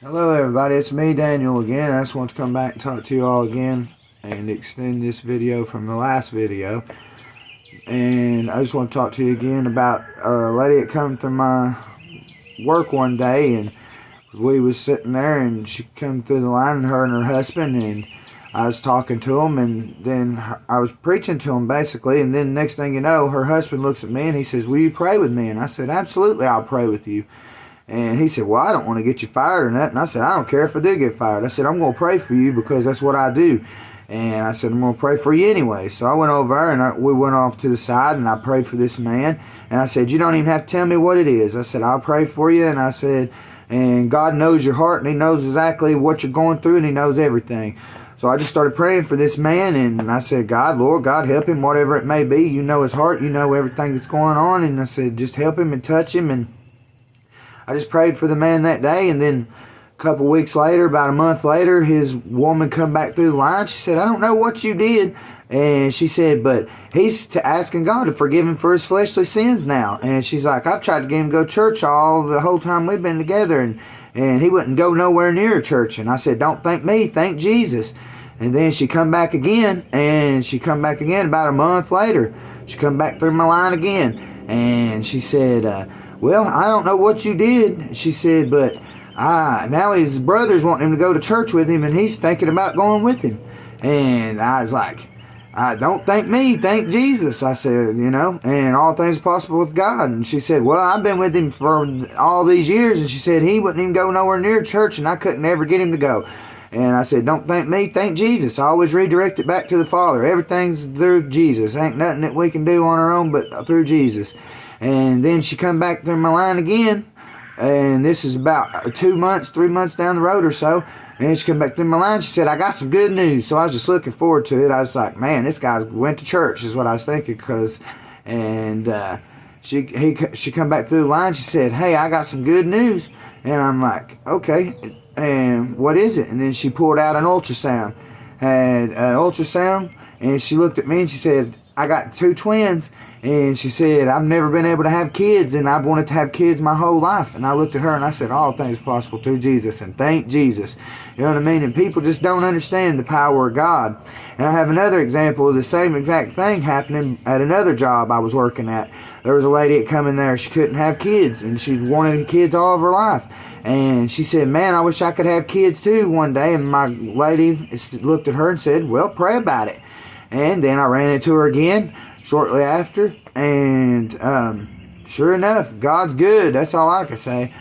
Hello everybody, it's me Daniel again. I just want to come back and talk to you all again and extend this video from the last video. And I just want to talk to you again about a lady that come through my work one day, and we was sitting there and she come through the line, her and her husband, and I was talking to them, and then I was preaching to them basically, and then next thing you know, her husband looks at me and he says, "Will you pray with me?" And I said, "Absolutely, I'll pray with you." And he said, "Well, I don't want to get you fired or nothing." I said, "I don't care if I do get fired." I said, "I'm going to pray for you because that's what I do." And I said, "I'm going to pray for you anyway." So I went over and we went off to the side and I prayed for this man. And I said, "You don't even have to tell me what it is." I said, "I'll pray for you." And I said, "And God knows your heart and He knows exactly what you're going through and He knows everything." So I just started praying for this man, and I said, "God, Lord, God, help him, whatever it may be. You know his heart. You know everything that's going on." And I said, "Just help him and touch him." And I just prayed for the man that day, and then a couple weeks later, about a month later, his woman come back through the line. She said, "I don't know what you did." And she said, "But he's asking God to forgive him for his fleshly sins now." And she's like, "I've tried to get him to go to church the whole time we've been together, and he wouldn't go nowhere near a church." And I said, "Don't thank me, thank Jesus." And then she come back again, and she come back again about a month later. She come back through my line again, and she said, "Well, I don't know what you did." She said, "But now his brother's wanting him to go to church with him, and he's thinking about going with him." And I was like, "Don't thank me, thank Jesus." I said, and all things are possible with God. And she said, "Well, I've been with him for all these years." And she said, "He wouldn't even go nowhere near church, and I couldn't ever get him to go." And I said, "Don't thank me, thank Jesus. I always redirect it back to the Father. Everything's through Jesus. Ain't nothing that we can do on our own but through Jesus." And then she come back through my line again, and this is about 2 months, 3 months down the road or so. And she come back through my line. She said, "I got some good news." So I was just looking forward to it. I was like, "Man, this guy went to church," is what I was thinking. She come back through the line. She said, "Hey, I got some good news." And I'm like, "Okay, and what is it?" And then she pulled out an ultrasound. Had an ultrasound, and she looked at me and she said, "I got 2 twins." And she said, "I've never been able to have kids, and I've wanted to have kids my whole life." And I looked at her and I said, "All things are possible through Jesus," and thank Jesus. You know what I mean? And people just don't understand the power of God. And I have another example of the same exact thing happening at another job I was working at. There was a lady that come in there. She couldn't have kids, and she wanted kids all of her life. And she said, "Man, I wish I could have kids too one day." And my lady looked at her and said, "Well, pray about it." And then I ran into her again shortly after, and sure enough, God's good. That's all I can say.